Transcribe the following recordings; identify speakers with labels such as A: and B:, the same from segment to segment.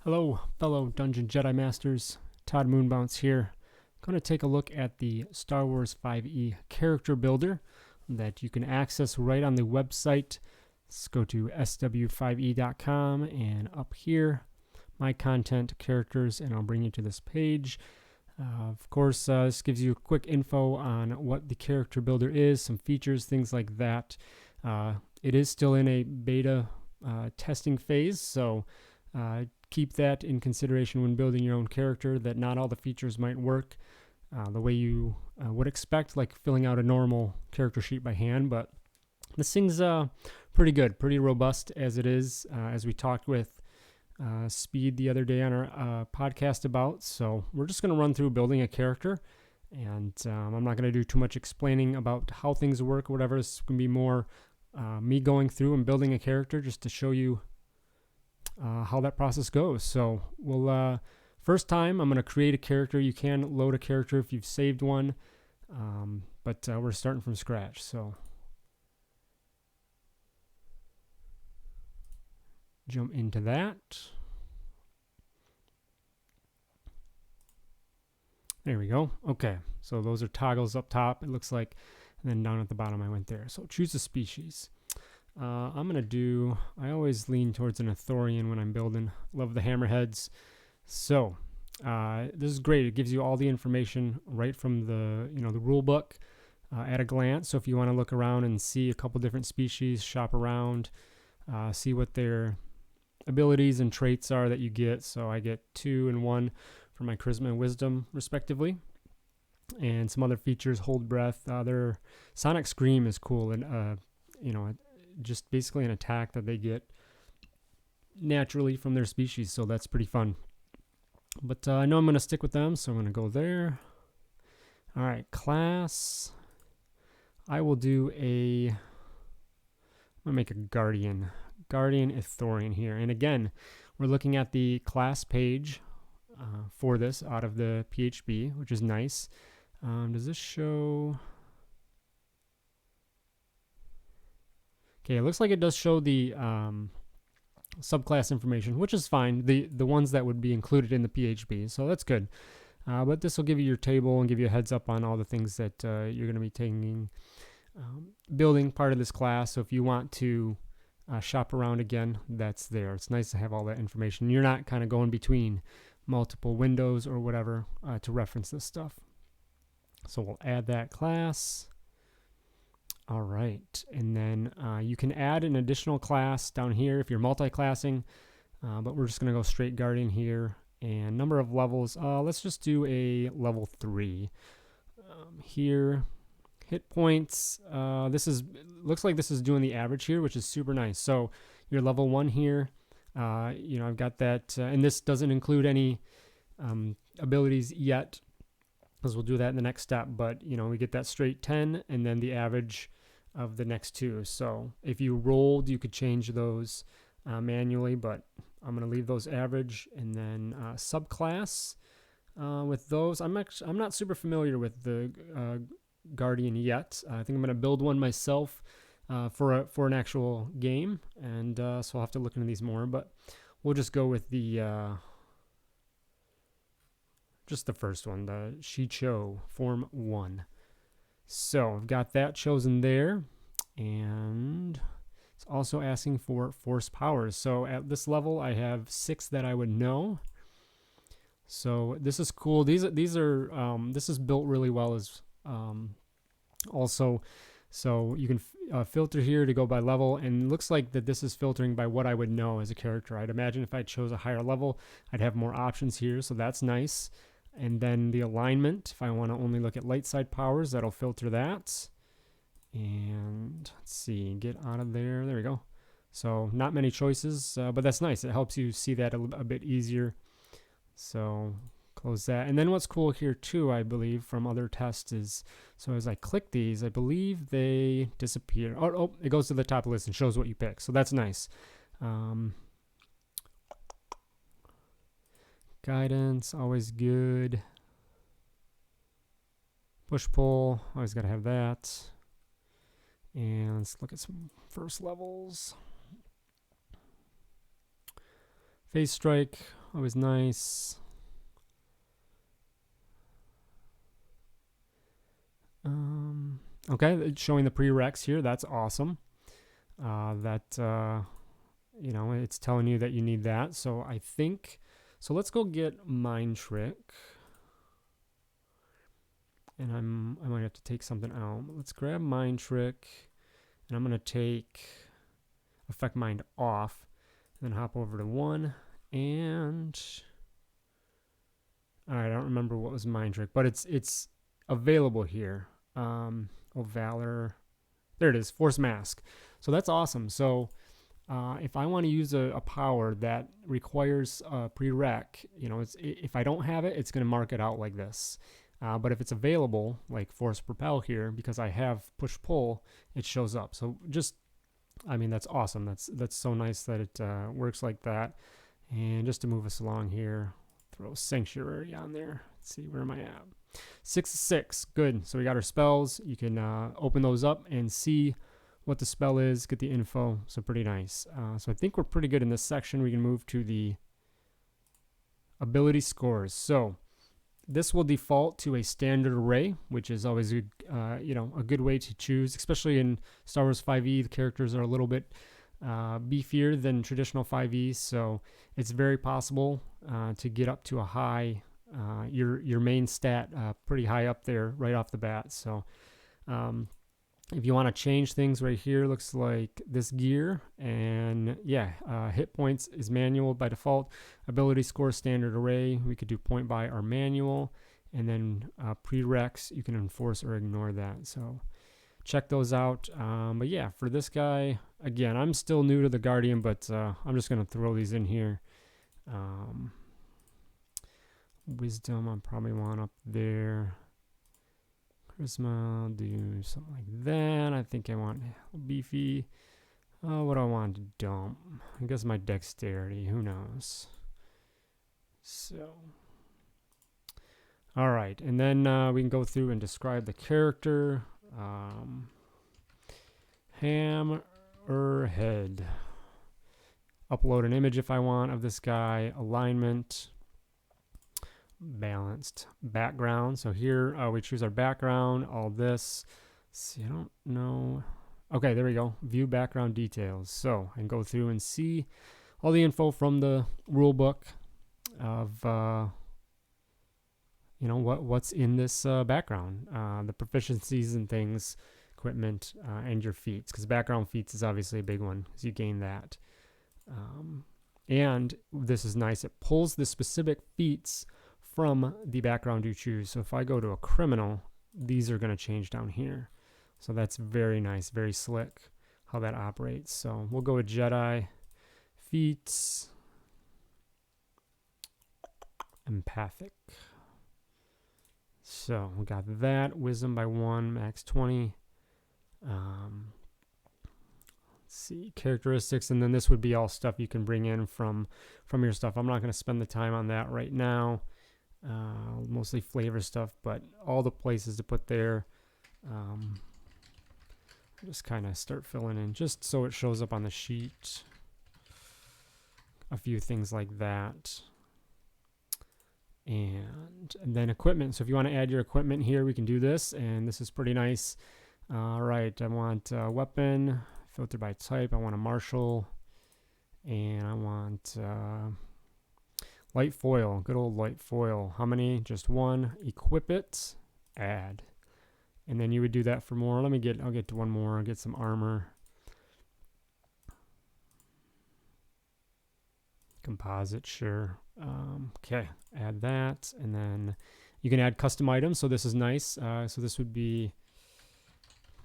A: Hello, fellow Dungeon Jedi Masters. Todd Moonbounce here. I'm going to take a look at the SW5E character builder that you can access right on the website. Let's go to SW5E.com and up here, my content, characters, and I'll bring you to this page. Of course, this gives you quick info on what the character builder is, some features, things like that. It is still in a beta testing phase, so keep that in consideration when building your own character, that not all the features might work the way you would expect, like filling out a normal character sheet by hand. But this thing's pretty good, pretty robust as it is, as we talked with Speed the other day on our podcast about. So we're just going to run through building a character, and I'm not going to do too much explaining about how things work or whatever. It's going to be more me going through and building a character just to show you how that process goes. So we'll first time I'm going to create a character. You can load a character if you've saved one, but we're starting from scratch. So jump into that. There we go. Okay, so those are toggles up top, it looks like, and then down at the bottom I went there. So choose a species. I'm going to do, I always lean towards an Ithorian when I'm building. Love the hammerheads. So this is great. It gives you all the information right from the rule book at a glance. So if you want to look around and see a couple different species, shop around, see what their abilities and traits are that you get. So I get 2 and 1 for my charisma and wisdom respectively, and some other features. Hold breath. Their sonic scream is cool, and just basically an attack that they get naturally from their species, so that's pretty fun. But I know I'm going to stick with them, so I'm going to go there. All right, class. I will do I'm going to make a Guardian Ithorian here. And again, we're looking at the class page for this out of the PHP, which is nice. Does this show... Okay, it looks like it does show the subclass information, which is fine, the ones that would be included in the PHP, so that's good. But this will give you your table and give you a heads up on all the things that you're going to be taking, building part of this class. So if you want to shop around again, that's there. It's nice to have all that information. You're not kind of going between multiple windows or whatever to reference this stuff. So we'll add that class. All right, and then you can add an additional class down here if you're multi-classing, but we're just going to go straight Guardian here. And number of levels, let's just do a level 3. Here, hit points, looks like this is doing the average here, which is super nice. So you're level 1 here, I've got that, and this doesn't include any abilities yet, because we'll do that in the next step. But we get that straight 10 and then the average of the next 2. So if you rolled, you could change those manually, but I'm going to leave those average. And then subclass with those, I'm not super familiar with the Guardian yet. I think I'm going to build one myself for an actual game, and so I'll have to look into these more, but we'll just go with the just the first one, the Shicho Form 1. So I've got that chosen there, and it's also asking for force powers. So at this level, I have 6 that I would know. So this is cool. These are this is built really well as also. So you can filter here to go by level, and it looks like that this is filtering by what I would know as a character. I'd imagine if I chose a higher level, I'd have more options here, so that's nice. And then the alignment, if I want to only look at light side powers, that'll filter that. And let's see, get out of there. There we go. So not many choices, but that's nice. It helps you see that a bit easier. So close that. And then what's cool here too, I believe, from other tests is, so as I click these, I believe they disappear. Oh, it goes to the top of the list and shows what you pick. So that's nice. Guidance, always good. Push-pull, always got to have that. And let's look at some first levels. Phase strike, always nice. Okay, it's showing the prereqs here. That's awesome. You know, it's telling you that you need that. So I think, so let's go get Mind Trick. And I might have to take something out. Let's grab Mind Trick, and I'm gonna take Affect Mind off, and then hop over to 1. And all right, I don't remember what was Mind Trick, but it's available here. Valor, there it is, Force Mask. So that's awesome. So if I want to use a power that requires a prereq, you know, if I don't have it, it's going to mark it out like this. But if it's available, like Force Propel here, because I have Push-Pull, it shows up. So just, I mean, that's awesome. That's so nice that it works like that. And just to move us along here, throw Sanctuary on there. Let's see, where am I at? 6/6, good. So we got our spells. You can open those up and see what the spell is, get the info. So pretty nice. So I think we're pretty good in this section. We can move to the ability scores. So this will default to a standard array, which is always a good way to choose, especially in Star Wars 5E. The characters are a little bit beefier than traditional 5E, so it's very possible to get up to a high, your main stat pretty high up there right off the bat. So if you want to change things right here, looks like this gear, and yeah, hit points is manual by default. Ability score standard array, we could do point by or manual, and then prereqs, you can enforce or ignore that. So check those out. But yeah, for this guy, again, I'm still new to the Guardian, but I'm just going to throw these in here. Wisdom, I probably want up there. Charisma, I'll do something like that. I think I want beefy. What do I want to dump? I guess my dexterity, who knows? So, all right, and then we can go through and describe the character. Hammerhead. Upload an image if I want of this guy. Alignment. Balanced background. So here we choose our background, all this. See, I don't know. Okay, there we go. View background details. So I can go through and see all the info from the rule book of what's in this background, the proficiencies and things, equipment, and your feats, because background feats is obviously a big one because you gain that. And this is nice. It pulls the specific feats from the background you choose. So if I go to a criminal, these are going to change down here. So that's very nice, very slick how that operates. So we'll go with Jedi, feats, empathic. So we got that. Wisdom by 1, max 20. Let's see, characteristics, and then this would be all stuff you can bring in from your stuff. I'm not going to spend the time on that right now. Mostly flavor stuff, but all the places to put there. Just kind of start filling in just so it shows up on the sheet. A few things like that. And then equipment. So if you want to add your equipment here, we can do this, and this is pretty nice. All right, I want a weapon, filter by type. I want a martial, and I want light foil, good old light foil. How many? Just 1. Equip it, add. And then you would do that for more. I'll get to one more. I'll get some armor. Composite, sure. Okay, add that. And then you can add custom items. So this is nice. So this would be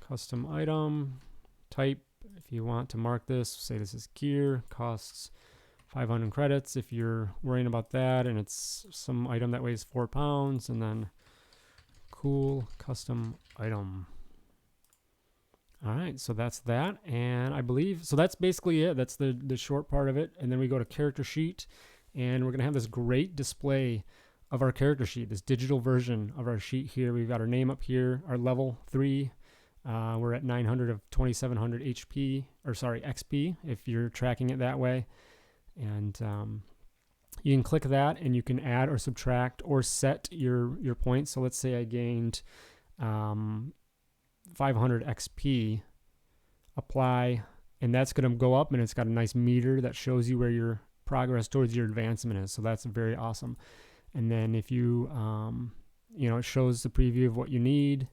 A: custom item type. If you want to mark this, say this is gear, costs 500 credits if you're worrying about that, and it's some item that weighs 4 pounds, and then cool custom item. All right, so that's that, and I believe, so that's basically it. That's the short part of it, and then we go to character sheet, and we're gonna have this great display of our character sheet, this digital version of our sheet here. We've got our name up here, our level 3. We're at 900 of 2700 XP if you're tracking it that way. And You can click that and you can add or subtract or set your points. So let's say I gained 500 XP, apply, and that's going to go up, and it's got a nice meter that shows you where your progress towards your advancement is. So that's very awesome. And then if you, it shows the preview of what you need.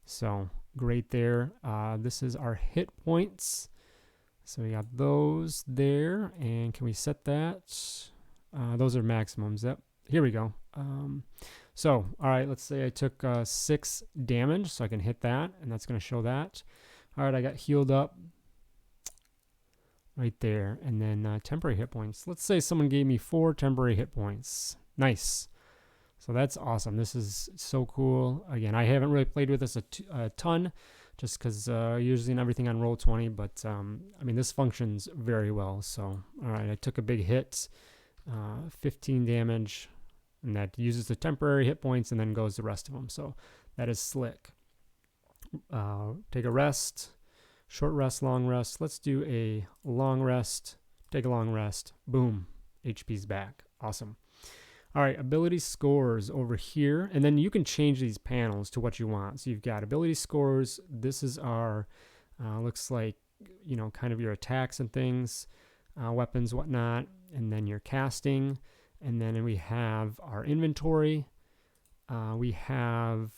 A: So great there. This is our hit points. So we got those there, and can we set that? Those are maximums. Yep. Here we go. So, all right, let's say I took 6 damage, so I can hit that, and that's going to show that. All right, I got healed up right there, and then temporary hit points. Let's say someone gave me 4 temporary hit points. Nice. So that's awesome. This is so cool. Again, I haven't really played with this a ton, just because using everything on Roll20, but I mean, this functions very well. So, all right, I took a big hit, 15 damage, and that uses the temporary hit points and then goes the rest of them. So that is slick. Take a rest, short rest, long rest. Let's do a long rest. Take a long rest. Boom. HP's back. Awesome. All right, ability scores over here, and then you can change these panels to what you want. So you've got ability scores. This is our, looks like, kind of your attacks and things, weapons, whatnot, and then your casting, and then we have our inventory. We have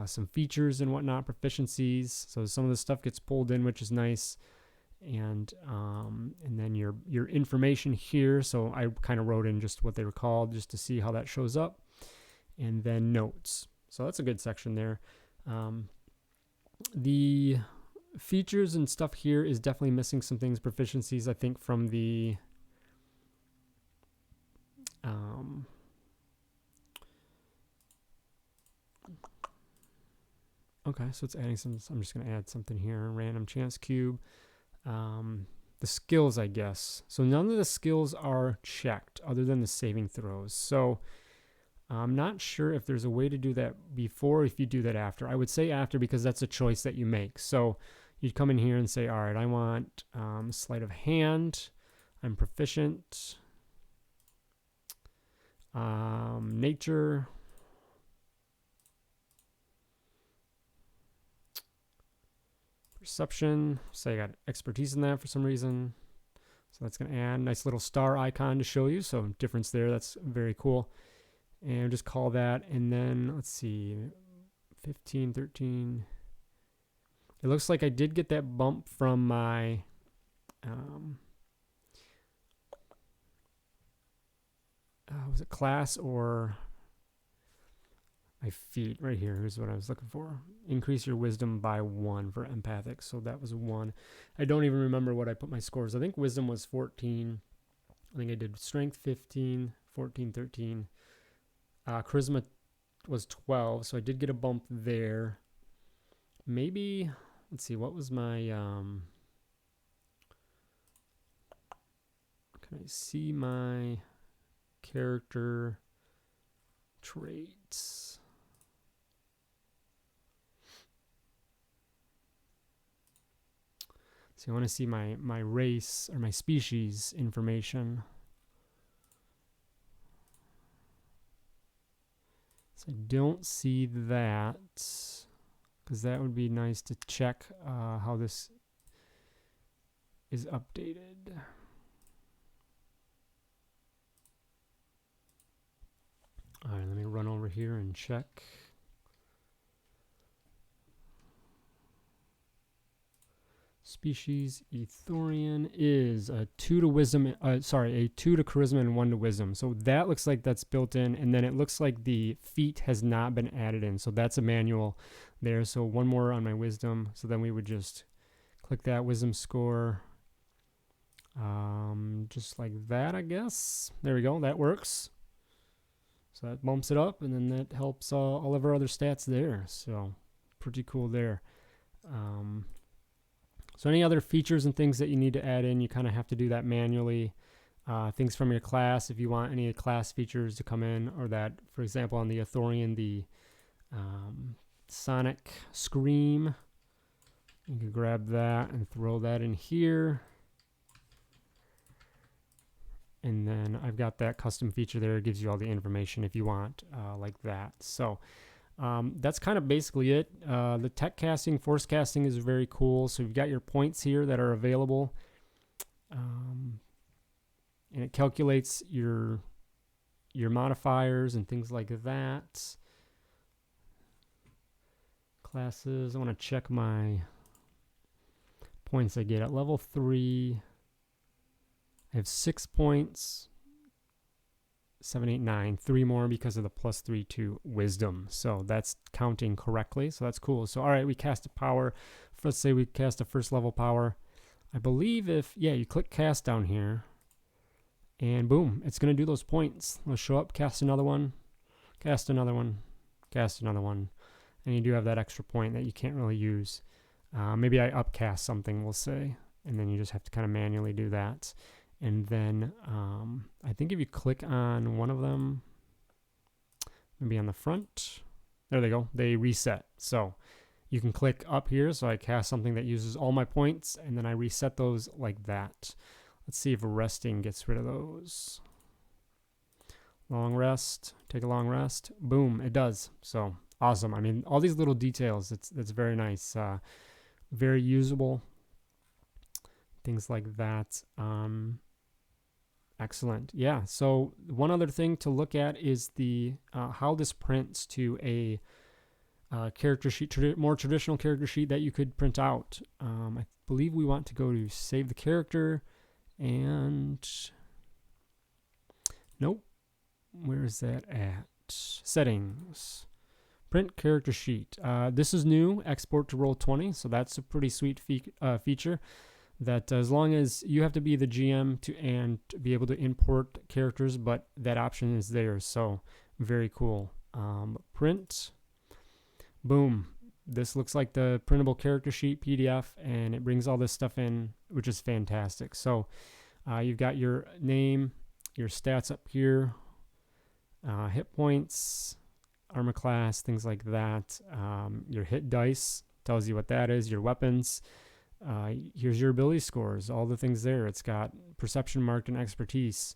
A: some features and whatnot, proficiencies. So some of the stuff gets pulled in, which is nice. And then your information here. So I kind of wrote in just what they were called just to see how that shows up. And then notes. So that's a good section there. The features and stuff here is definitely missing some things. Proficiencies, I think, from the okay, so it's adding some. I'm just going to add something here. Random chance cube. The skills, I guess. So none of the skills are checked other than the saving throws. So I'm not sure if there's a way to do that before or if you do that after. I would say after because that's a choice that you make. So you'd come in here and say, all right, I want sleight of hand. I'm proficient. Nature. Perception, say I got expertise in that for some reason. So that's going to add a nice little star icon to show you. So difference there, that's very cool. And just call that, and then let's see, 15, 13. It looks like I did get that bump from my was it class or my feat right here? Here's what I was looking for. Increase your wisdom by 1 for empathic. So that was 1. I don't even remember what I put my scores. I think wisdom was 14. I think I did strength 15, 14, 13. Charisma was 12. So I did get a bump there. Maybe, let's see, what was my, can I see my character traits? So I want to see my race or my species information. So I don't see that because that would be nice to check how this is updated. All right, let me run over here and check. Species Ethorian is a 2 to wisdom, a 2 to charisma and 1 to wisdom. So that looks like that's built in, and then it looks like the feat has not been added in. So that's a manual there. So 1 more on my wisdom. So then we would just click that wisdom score, just like that, I guess. There we go. That works. So that bumps it up, and then that helps all of our other stats there. So pretty cool there. So any other features and things that you need to add in, you kind of have to do that manually. Things from your class, if you want any class features to come in, or that, for example, on the Ethorian, the Sonic Scream, you can grab that and throw that in here. And then then I've got that custom feature there. It gives you all the information if you want, like that. So that's kind of basically it. The tech casting, force casting is very cool. So you've got your points here that are available, and it calculates your modifiers and things like that. Classes, I want to check my points I get at level 3. I have 6 points, 7, 8, 9, 3 more because of the +3 to wisdom. So that's counting correctly. So that's cool. So all right, we cast a power. Let's say we cast a first level power. I believe you click cast down here, and boom, it's going to do those points. It'll show up, cast another one, cast another one, cast another one. And you do have that extra point that you can't really use. Maybe I upcast something, we'll say, and then you just have to kind of manually do that. And then I think if you click on one of them, maybe on the front, there they go, they reset. So you can click up here, so I cast something that uses all my points, and then I reset those like that. Let's see if resting gets rid of those. Long rest, take a long rest, boom, it does. So awesome. I mean, all these little details, that's very nice, very usable, things like that. Excellent. Yeah, so one other thing to look at is the how this prints to a character sheet, more traditional character sheet that you could print out. I believe we want to go to save the character, and nope, where is that at? Settings. Print character sheet. This is new, export to Roll20, so that's a pretty sweet feature. That as long as you have to be the GM and be able to import characters, but that option is there, so very cool. Print, boom. This looks like the printable character sheet PDF, and it brings all this stuff in, which is fantastic. So you've got your name, your stats up here, hit points, armor class, things like that. Your hit dice tells you what that is, your weapons. Here's your ability scores, all the things there. It's got perception marked and expertise.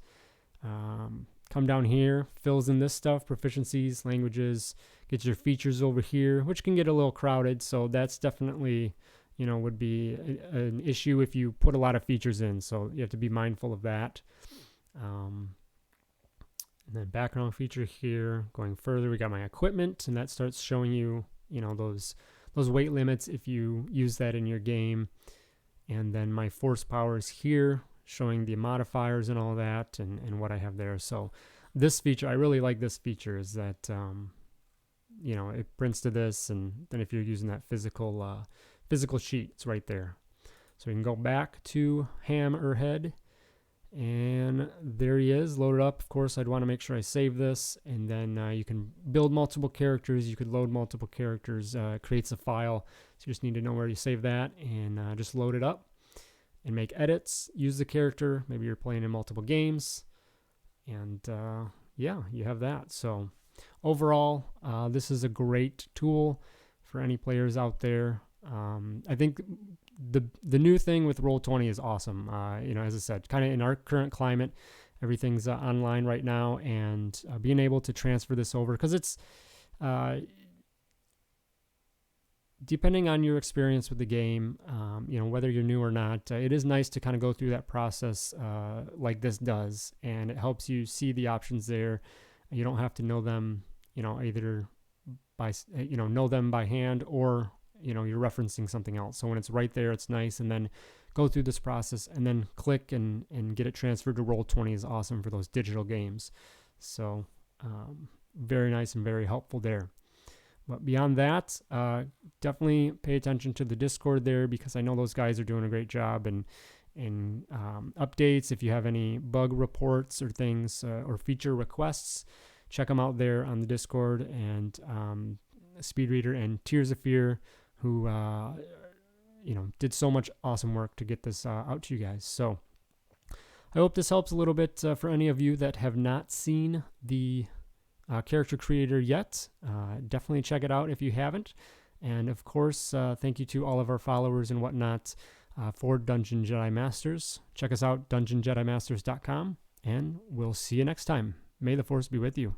A: Come down here, fills in this stuff, proficiencies, languages, gets your features over here, which can get a little crowded. So that's definitely, would be an issue if you put a lot of features in. So you have to be mindful of that. And then background feature here, going further, we got my equipment, and that starts showing you, those weight limits if you use that in your game. And then my force power is here, showing the modifiers and all that, and what I have there. So this feature, I really like this feature, is that, it prints to this, and then if you're using that physical sheet, it's right there. So you can go back to Hammerhead, and there he is, loaded up. Of course, I'd want to make sure I save this, and then you can build multiple characters. You could load multiple characters. Creates a file, so you just need to know where you save that, and just load it up and make edits. Use the character. Maybe you're playing in multiple games, and yeah, you have that. So overall, this is a great tool for any players out there. I think the new thing with Roll20 is awesome. As I said, kind of in our current climate, everything's online right now, and being able to transfer this over, because it's depending on your experience with the game, whether you're new or not, it is nice to kind of go through that process like this does, and it helps you see the options there. You don't have to know them, either by know them by hand, or you're referencing something else. So when it's right there, it's nice. And then go through this process and then click and get it transferred to Roll20 is awesome for those digital games. So very nice and very helpful there. But beyond that, definitely pay attention to the Discord there, because I know those guys are doing a great job. And updates, if you have any bug reports or things or feature requests, check them out there on the Discord. And Speedreader and Tears of Fear, who did so much awesome work to get this out to you guys. So I hope this helps a little bit for any of you that have not seen the character creator yet. Definitely check it out if you haven't. And of course, thank you to all of our followers and whatnot for Dungeon Jedi Masters. Check us out, dungeonjedimasters.com. and we'll see you next time. May the force be with you.